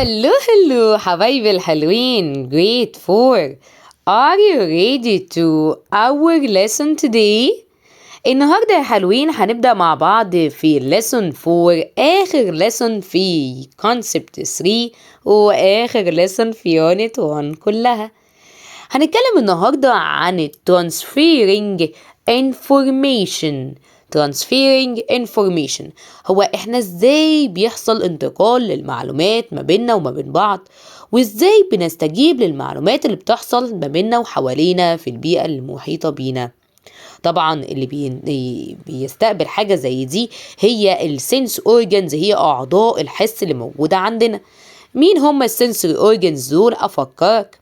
هلو حبايبي الحلوين grade 4. Are you ready to our lesson today؟ النهاردة يا حلوين هنبدأ مع بعض في lesson 4، آخر lesson في concept 3 وآخر lesson في unit 1 كلها. هنتكلم النهاردة عن transferring information. هو احنا ازاي بيحصل انتقال للمعلومات ما بيننا وما بين بعض، وازاي بنستجيب للمعلومات اللي بتحصل ما بيننا وحوالينا في البيئة المحيطة بينا. طبعا اللي بيستقبل حاجة زي دي هي السنس اورجنز، هي اعضاء الحس اللي موجودة عندنا. مين هم السنسوري اورجنز دول؟ افكرك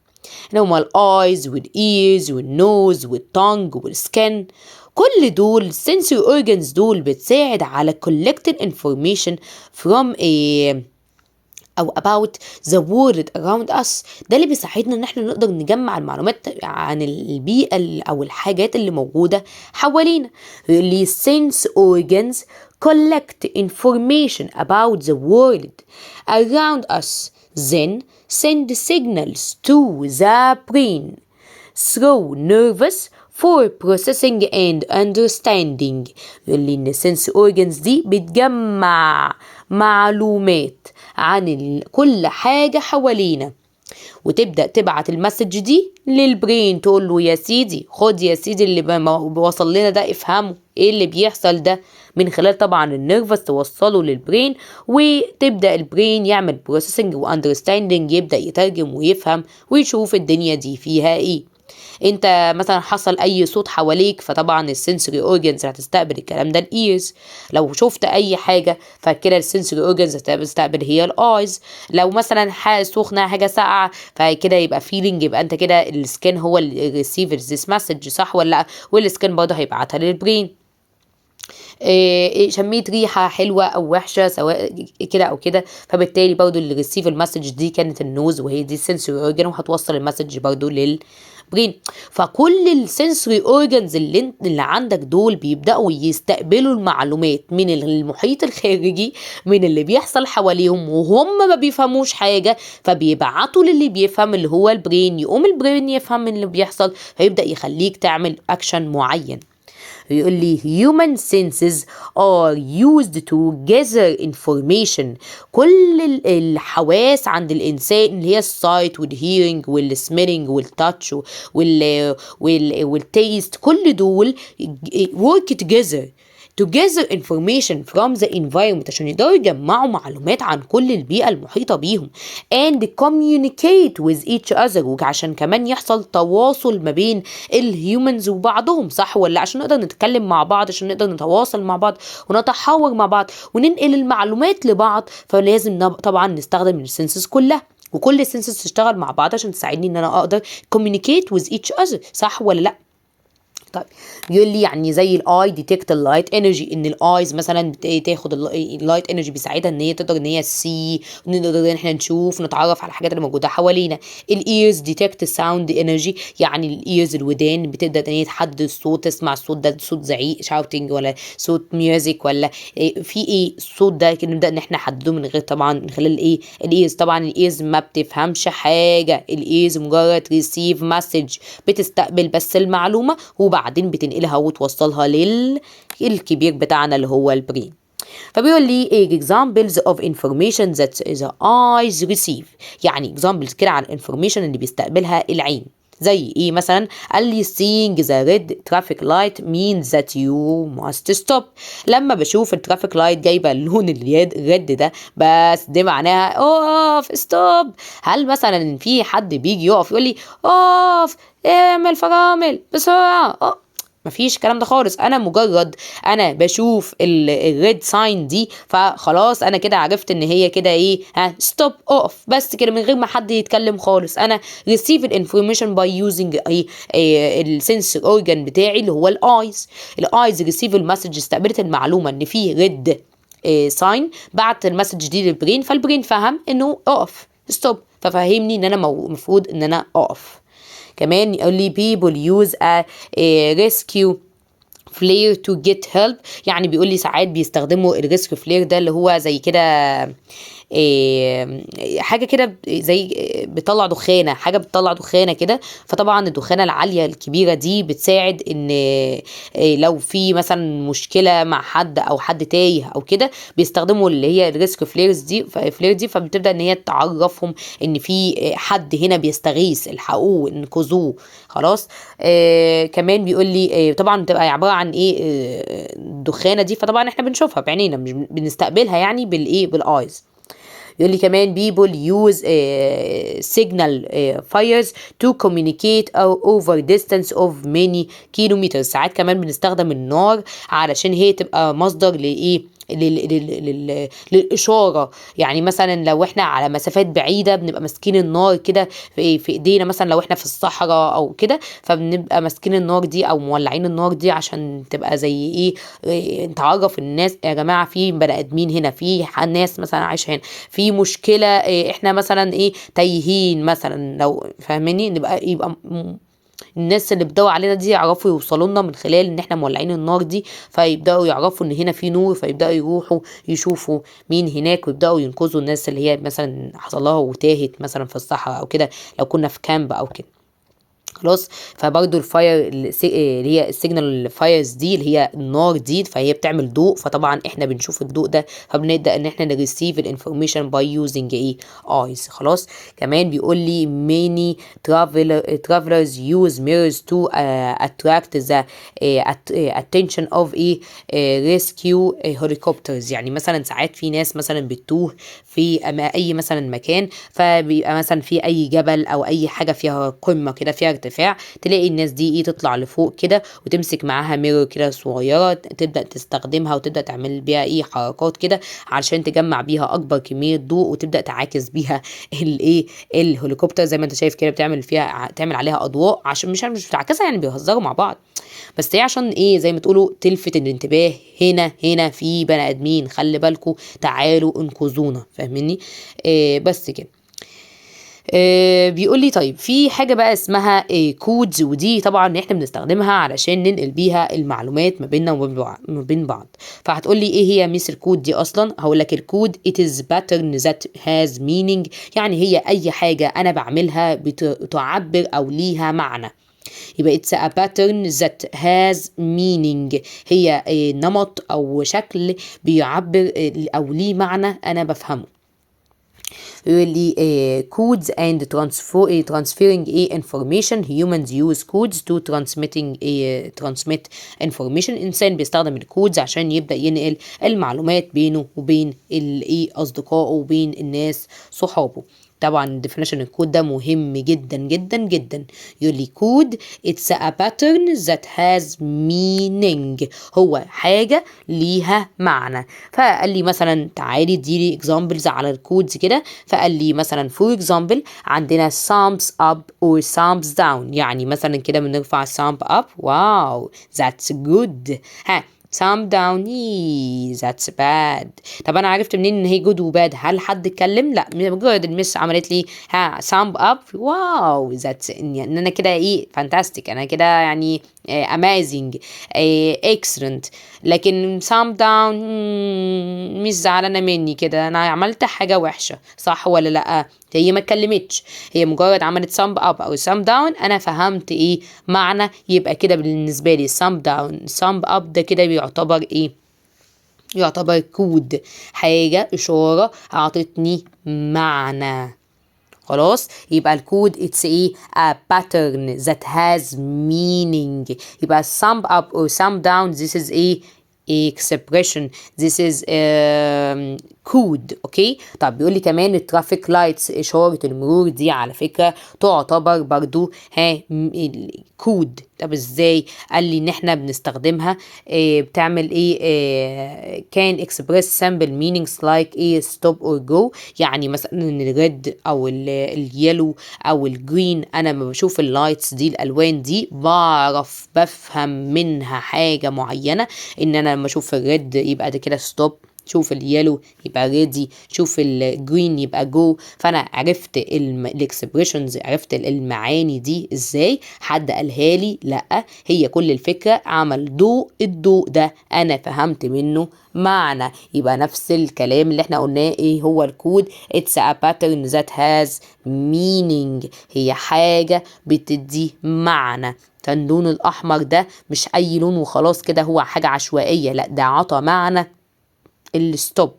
ان هما الايز والايرز والنوز والتونج والسكن. كل دول sensory organs دول بتساعد على collecting information from أو about the world around us. ده اللي بيساعدنا إن احنا نقدر نجمع المعلومات عن البيئة أو الحاجات اللي موجودة حوالينا. اللي sense organs collect information about the world around us, then send signals to the brain through nervous for processing and understanding. اللي إن sense organs دي بتجمع معلومات عن كل حاجة حوالينا، وتبدأ تبعت المسج دي للبرين، تقول له يا سيدي خد يا سيدي اللي وصل لنا ده افهمه ايه اللي بيحصل ده، من خلال طبعا النيرفس توصله للبرين، وتبدأ البرين يعمل بروسيسنج واندرستاندينج، يبدأ يترجم ويفهم ويشوف الدنيا دي فيها ايه. انت مثلا حصل اي صوت حواليك، فطبعا السنسوري اورجنز هتستقبل الكلام ده الايرز. لو شفت اي حاجه فكده السنسوري اورجنز هتستقبل هي الايز. لو مثلا حاجه سخنه حاجه ساقعه فكده يبقى فيلينج، يبقى انت كده السكين هو اللي ريسيفرز ذيس مسج، صح ولا لا؟ والسكين برضه هيبعتها للبرين. شميت ريحة حلوة أو وحشة سواء كده أو كده، فبالتالي برضو اللي ريسيف المسج دي كانت النوز، وهي دي السنسوري أورجن، وهتوصل المسج برضو للبرين. فكل السنسوري أورجنز اللي عندك دول بيبدأوا يستقبلوا المعلومات من المحيط الخارجي، من اللي بيحصل حواليهم، وهم ما بيفهموش حاجة فبيبعتوا للي بيفهم اللي هو البرين، يقوم البرين يفهم من اللي بيحصل فيبدأ يخليك تعمل أكشن معين. يقول لي human senses are used to gather information. كل الحواس عند الإنسان اللي هي السايت والهيرنج والسميلينج والتاتش والتيست، كل دول work together information from the environment عشان يقدروا يجمعوا معلومات عن كل البيئة المحيطة بيهم and communicate with each other، وعشان كمان يحصل تواصل ما بين الهيومنز وبعضهم، صح ولا؟ عشان نقدر نتكلم مع بعض، عشان نقدر نتواصل مع بعض ونتحاور مع بعض وننقل المعلومات لبعض، فلازم طبعا نستخدم السنسز كلها، وكل السنسز تشتغل مع بعض عشان تساعدني ان انا اقدر communicate with each other، صح ولا لا؟ طيب بيقول لي يعني زي الاي ديتكت اللايت انرجي، ان الايز مثلا تاخد اللايت انرجي بيساعدها ان هي تقدر ان هي سي، نقدر ان احنا نشوف نتعرف على الحاجات اللي موجوده حوالينا. الايرز ديتكت الساوند انرجي، يعني الايرز الودان بتبدا ان هي تحدد الصوت، تسمع الصوت ده صوت زعيق شاوتنج ولا صوت ميوزك ولا في ايه الصوت ده، نبدا ان احنا نحدده من غير طبعا من خلال ايه الايرز. طبعا الايرز ما بتفهمش حاجه، الايرز مجرد ريسيف مسج، بتستقبل بس المعلومه وبعدين بتنقلها وتوصلها للكبير بتاعنا اللي هو البرين. فبيقول لي examples of information that the eyes receive، يعني examples كده عن information اللي بيستقبلها العين. زي ايه مثلا؟ قال لي seeing the red traffic light means that you must stop. لما بشوف الترافيك لايت جايبه اللون الريد ده، بس دي معناها اوف ستوب. هل مثلا في حد بيجي يقف يقول لي اوف اعمل فرامل بسرعه؟ مفيش الكلام ده خالص. انا مجرد انا بشوف الريد ساين دي فخلاص انا كده عرفت ان هي كده ايه، ستوب اوف، بس كده من غير ما حد يتكلم خالص. انا receive information by using السنس اورجان بتاعي اللي هو الايز receive المسج، استقبلت المعلومه ان في ريد ساين، بعت المسج دي للبرين، فالبرين فهم انه اوف ستوب، ففهمني ان انا المفروض ان انا اقف. كمان يقول لي people use a rescue flare to get help، يعني بيقول لي ساعات بيستخدموا الريسك فلير ده اللي هو زي كده حاجه كده زي بتطلع دخانه، حاجه بتطلع دخانه كده. فطبعا الدخانه العاليه الكبيره دي بتساعد ان لو في مثلا مشكله مع حد او حد تايه او كده، بيستخدموا اللي هي الريسك فلير دي، فبتبدا ان هي تعرفهم ان في حد هنا بيستغيث، الحقوه انقذوه. خلاص. كمان بيقول لي طبعا بتبقى عباره عن ايه الدخانه دي، فطبعا احنا بنشوفها بعينينا مش بنستقبلها يعني بالايه بالايز. يقول لي كمان people use signal fires to communicate over distance of many kilometers. ساعات كمان بنستخدم النار علشان هي تبقى مصدر لإيه للإشارة. يعني مثلا لو احنا على مسافات بعيدة بنبقى ماسكين النار كده في ايدينا، مثلا لو احنا في الصحراء او كده، فبنبقى ماسكين النار دي او مولعين النار دي عشان تبقى زي ايه تعرف الناس يا جماعة في بني ادمين هنا، في ناس مثلا عايشة هنا، في مشكلة احنا مثلا تايهين مثلا، لو فاهميني يبقى الناس اللي بتدور علينا دي يعرفوا يوصلوا لنا من خلال ان احنا مولعين النار دي، فيبداوا يعرفوا ان هنا في نور، فيبداوا يروحوا يشوفوا مين هناك ويبداوا ينقذوا الناس اللي هي مثلا حصل لها وتاهت مثلا في الصحراء او كده، لو كنا في كامب او كده. خلاص. فبرضو الفاير اللي هي السيجنال فايرز دي اللي هي النار دي، فهي بتعمل ضوء، فطبعا احنا بنشوف الضوء ده، فبنبدا ان احنا نريسيف الانفورميشن باي يوزنج ايز. خلاص. كمان بيقول لي many travelers use mirrors to attract the attention of rescue helicopters. يعني مثلا ساعات في ناس مثلا بتتوه في اي مثلا مكان، فبيبقى مثلا في اي جبل او اي حاجه فيها قمه كده فيها ارتفاع، تلاقي الناس دي تطلع لفوق كده وتمسك معاها ميرور كده صغيره، تبدا تستخدمها وتبدا تعمل بيها حركات كده عشان تجمع بيها اكبر كميه ضوء، وتبدا تعاكس بيها الهليكوبتر زي ما انت شايف كده، تعمل عليها اضواء، عشان مش بتعكسها يعني، بيهزروا مع بعض، بس هي عشان زي ما تقولوا تلفت الانتباه، هنا في بني ادمين، خلي بالكم، تعالوا انقذونا، فاهميني؟ بس كده. بيقول لي طيب في حاجه بقى اسمها كودز، ودي طبعا احنا بنستخدمها علشان ننقل بيها المعلومات ما بيننا وما بين بعض. فهتقول لي ايه هي ميس الكود دي اصلا؟ هقول لك الكود it is pattern that has meaning، يعني هي اي حاجه انا بعملها بتعبر او ليها معنى. يبقى it's a pattern that has meaning، هي نمط او شكل بيعبر او ليه معنى انا بفهمه. really codes and transferring information. Humans use codes to transmit information. الإنسان بيستخدم الكودز عشان يبدأ ينقل المعلومات بينه وبين أصدقائه وبين الناس صحابه. طبعا definition الكود ده مهم جدا جدا جدا. يقول لي كود it's a pattern that has meaning، هو حاجة ليها معنى. فقال لي مثلا تعالي اديلي examples على الكودز كده، فقال لي مثلا for example عندنا thumbs up or thumbs down، يعني مثلا كده بنرفع thumb up واو that's good، thumb down that's bad. طب انا عرفت منين ان هي good و bad؟ هل حد اتكلم؟ لا، مجرد المس عملت لي thumb up واو that's يعني انا كده fantastic، انا كده يعني amazing excellent. لكن thumb down مش زعلانه مني كده، انا عملت حاجه وحشه، صح ولا لا؟ هي ما اتكلمتش، هي مجرد عملت thumb up او thumb down، انا فهمت معنى. يبقى كده بالنسبه لي thumb down thumb up ده كده بيعتبر يعتبر كود، حاجه اشاره اعطتني معنى. خلاص. يبقى الكود it's a pattern that has meaning. يبقى thumb up or thumb down this is expression, this is code. اوكي. طب بيقول لي كمان الترافيك لايتس، اشاره المرور دي على فكره تعتبر برضو كود. طب ازاي؟ قال لي ان احنا بنستخدمها بتعمل can express simple meanings like stop or go. يعني مثلا الريد او اليلو او الجرين، انا لما بشوف اللايتس دي الالوان دي بعرف بفهم منها حاجه معينه، ان انا لما اشوف الريد يبقى ده كده ستوب، شوف اليلو يبقى ريدي، شوف الجرين يبقى جو. فانا عرفت الاكسبريشنز، عرفت المعاني دي ازاي؟ حد قالها لي؟ لا، هي كل الفكرة عمل ضوء، الضوء ده انا فهمت منه معنى. يبقى نفس الكلام اللي احنا قلناه، ايه هو الكود؟ it's a pattern that has meaning، هي حاجة بتدي معنى. اللون الأحمر ده مش أي لون وخلاص كده، هو حاجة عشوائية، لا ده عطى معنى الستوب.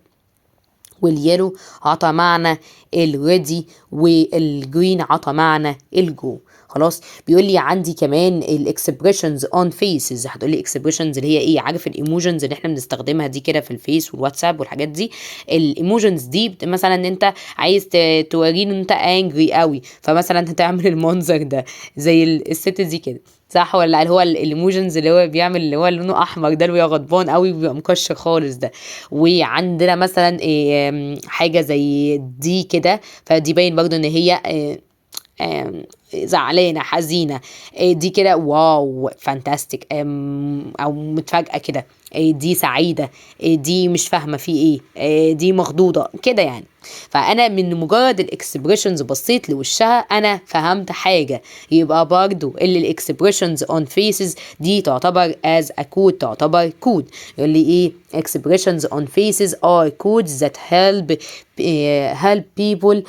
واليلو عطى معنى الريدي، والجرين عطى معنى الجو. خلاص. بيقول لي عندي كمان الاكسبريشنز اون فيسز. هتقول لي اكسبريشنز اللي هي ايه؟ عارف الايموجنز اللي احنا بنستخدمها دي كده في الفيس والواتساب والحاجات دي؟ الايموجنز دي مثلا ان انت عايز توريني ان انت انجري قوي، فمثلا هتعمل المنظر ده زي الست دي كده، صح ولا لا؟ اللي هو الايموجنز اللي هو بيعمل اللي هو لونه احمر ده، اللي هو غضبان قوي بيبقى مكشر خالص ده. وعندنا مثلا حاجه زي دي كده، فدي باين برضو ان هي زعلانه حزينه. دي كده واو فانتاستيك، او متفاجئه كده. دي سعيده، دي مش فاهمه في ايه، دي مخضوضه كده يعني. فانا من مجرد الاكسبريشنز بصيت لوشها انا فهمت حاجه. يبقى برضو اللي الاكسبريشنز اون فيسز دي تعتبر as a code، تعتبر كود. يقول لي ايه؟ expressions on faces are codes that help people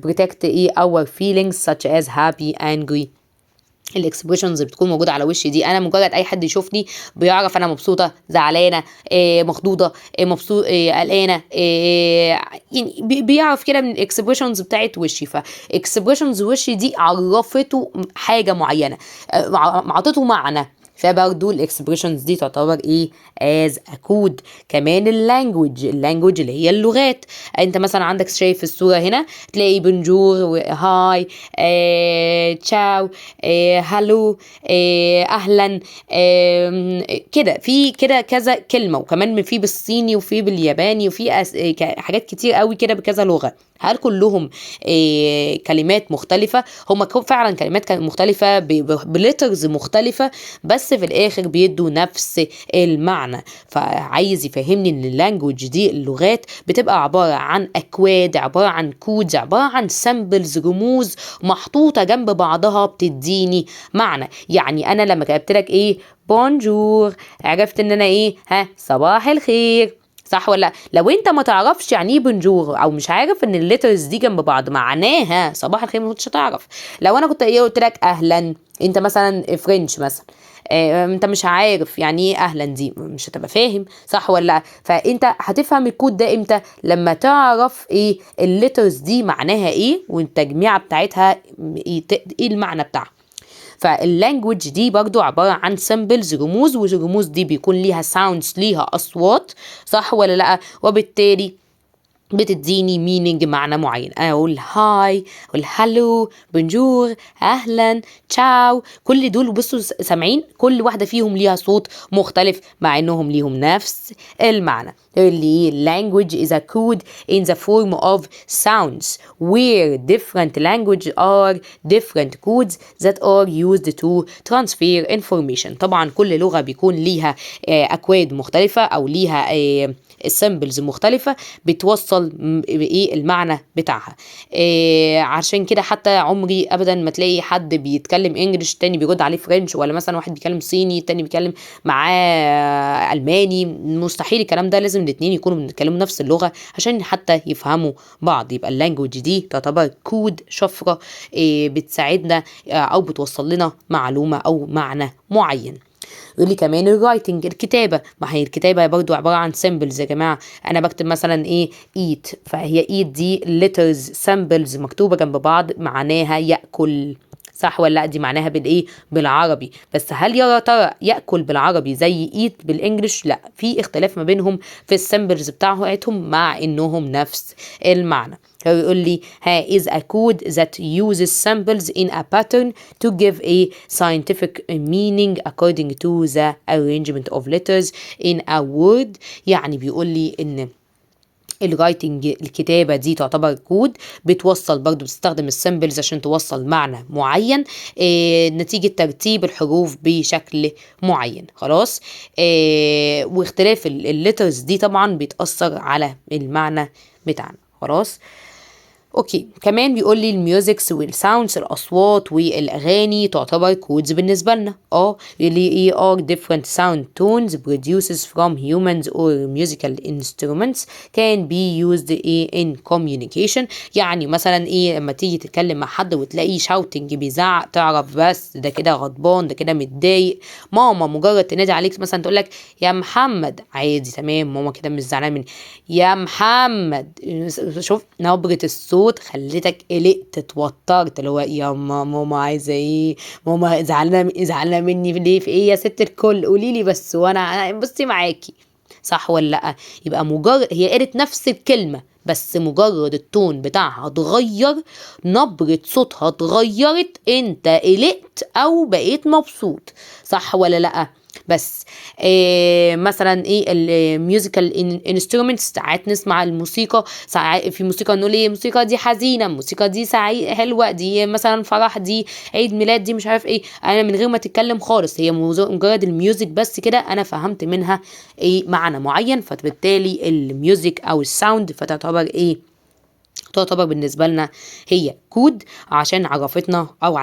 protect our feelings such as happy, angry. الاكسبريشنز بتكون موجوده على وشي دي، انا مجرد اي حد يشوفني بيعرف انا مبسوطه، زعلانه، مخضوضه، مبسوط، قلقانه، يعني بيعرف كده من الاكسبريشنز بتاعت وشي. فاكسبريشنز وشي دي عرفته حاجه معينه، عطته معنى. فبرضه الاكسبريشنز دي تعتبر ايه؟ as a code. كمان اللانجوج اللي هي اللغات. انت مثلا عندك شايف الصوره هنا، تلاقي بونجور، هاي، تشاو، هالو، اهلا، كده في كده كذا كلمه. وكمان في بالصيني وفي بالياباني وفي حاجات كتير قوي كده بكذا لغه. هل كلهم كلمات مختلفه؟ هم فعلا كلمات مختلفه بليترز مختلفه، بس في الاخر بيدوا نفس المعنى. فعايز يفهمني ان اللانجوج دي، اللغات، بتبقى عباره عن اكواد، عباره عن كودز، عباره عن سامبلز، رموز محطوطه جنب بعضها بتديني معنى. يعني انا لما كتبت لك ايه؟ بونجور، عرفت ان انا ايه؟ صباح الخير، صح ولا؟ لو انت ما تعرفش يعني ايه بونجور، او مش عارف ان الليترز دي جنب بعض معناها صباح الخير، ما كنتش هتعرف. لو انا كنت قلت لك اهلا، انت مثلا فرنش مثلا، انت مش عارف يعني ايه اهلا دي، مش هتبقى فاهم، صح ولا؟ فانت هتفهم الكود ده امتى؟ لما تعرف ايه الليترز دي معناها ايه، والتجميعة بتاعتها ايه المعنى بتاعها. فاللانجوج دي برضو عبارة عن سيمبلز، رموز، والرموز دي بيكون ليها ساوندز، ليها أصوات، صح ولا لأ؟ وبالتالي بتديني مينينج، معنى معين. انا اقول هاي، اقول هالو، بونجور، اهلا، تشاو، كل دول بصوا سامعين كل واحده فيهم ليها صوت مختلف مع انهم ليهم نفس المعنى. اللي language is a code in the form of sounds where different language are different codes that are used to transfer information. طبعا كل لغه بيكون ليها اكواد مختلفه، او ليها السيمبلز مختلفة بتوصل ايه المعنى بتاعها. عشان كده حتى عمري ابدا ما تلاقي حد بيتكلم انجليش تاني بيرد عليه فرنش، ولا مثلا واحد بيتكلم صيني تاني بيتكلم معاه الماني. مستحيل الكلام ده، لازم الاتنين يكونوا بيتكلموا نفس اللغة عشان حتى يفهموا بعض. يبقى اللانجوج دي تعتبر كود، شفرة بتساعدنا او بتوصل لنا معلومة او معنى معين. يقول لي كمان الرايتنج، الكتابه. ما هي الكتابه برضو عباره عن سيمبلز يا جماعه. انا بكتب مثلا ايه؟ ايت، فهي ايت دي ليترز سيمبلز مكتوبه جنب بعض معناها ياكل، صح ولا لا؟ دي معناها بالايه؟ بالعربي. بس هل يا ترى ياكل بالعربي زي ايت بالانجلش؟ لا، في اختلاف ما بينهم في السيمبلز بتاعتهم مع انهم نفس المعنى. يقول لي is a code that uses symbols in a pattern to give a scientific meaning according to the arrangement of letters in a word. يعني بيقول لي ان الرايتنج الكتابة دي تعتبر كود، بتوصل برضو بتستخدم السيمبلز عشان توصل معنى معين نتيجة ترتيب الحروف بشكل معين. خلاص واختلاف الليترز دي طبعا بيتأثر على المعنى بتاعنا. خلاص اوكي كمان بيقول لي الميوزكس والساوندز الاصوات والاغاني تعتبر كودز بالنسبه لنا. اللي ايه are different sound tones produces from humans or musical instruments can be used in communication. يعني مثلا لما تيجي تتكلم مع حد وتلاقيه شاوتنج بيزعق، تعرف بس ده كده غضبان، ده كده متضايق. ماما مجرد تنادي عليك مثلا تقول لك يا محمد، عادي تمام، ماما كده مش زعلانه مني. يا محمد، شوف نبره الصوت خلتك قلقت اتوترت، اللي هو يا ماما عايزه ايه، ماما زعلانه مني ليه، في ايه يا ست الكل، قولي لي بس وانا بصي معاكي. صح ولا لا؟ يبقى مجرد هي قالت نفس الكلمه بس مجرد التون بتاعها اتغير، نبرة صوتها اتغيرت، انت قلقت او بقيت مبسوط. صح ولا لا؟ بس مثلا الميوزيكال انسترومنتس، ساعات نسمع الموسيقى، ساعات في موسيقى نقول الموسيقى دي حزينه، الموسيقى دي حلوه، دي مثلا فرح، دي عيد ميلاد، دي مش عارف ايه. انا من غير ما تتكلم خالص، هي مجرد الميوزك بس كده انا فهمت منها معنى معين، فبالتالي الميوزك او الساوند فتعتبر تعتبر بالنسبة لنا هي كود عشان عرفتنا أو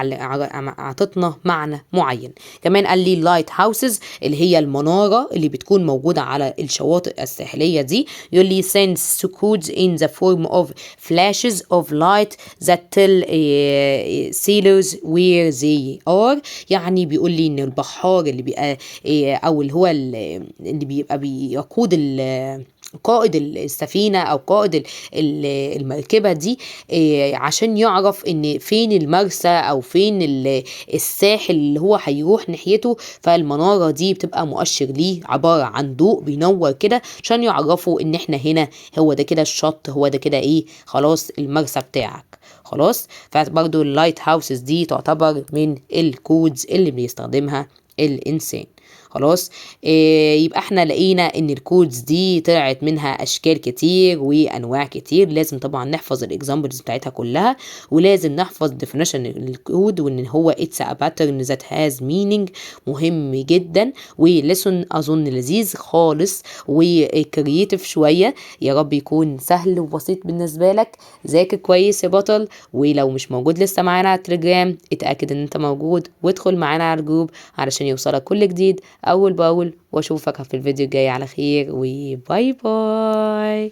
عطتنا معنى معين. كمان قال لي لايت هاوسز اللي هي المنارة اللي بتكون موجودة على الشواطئ الساحلية دي. يقول لي sends to codes in the form of flashes of light that tell sailors where they are. يعني بيقول لي إن البحار اللي بيبقى أو اللي هو اللي بيبقى بيقود قائد السفينة أو قائد المركبة دي عشان يعرف إن فين المرسى أو فين الساحل اللي هو هيروح ناحيته. فالمنارة دي بتبقى مؤشر ليه، عبارة عن ضوء بينور كده عشان يعرفوا إن إحنا هنا، هو ده كده الشط، هو ده كده خلاص المرسى بتاعك. خلاص فبرضو اللايت هاوسز دي تعتبر من الكودز اللي بيستخدمها الإنسان. خلاص يبقى احنا لقينا ان الكودز دي طلعت منها اشكال كتير وانواع كتير. لازم طبعا نحفظ الاكزامبلز بتاعتها كلها، ولازم نحفظ definition الكود، وان هو it's a pattern that has meaning. مهم جدا، وليسون اظن لذيذ خالص وكرييتيف شويه. يا رب يكون سهل وبسيط بالنسبه لك. ذاكر كويس يا بطل، ولو مش موجود لسه معانا على التليجرام اتاكد ان انت موجود وادخل معانا على الجروب علشان يوصلك كل جديد اول باول. واشوفك في الفيديو الجاي على خير، وباي باي.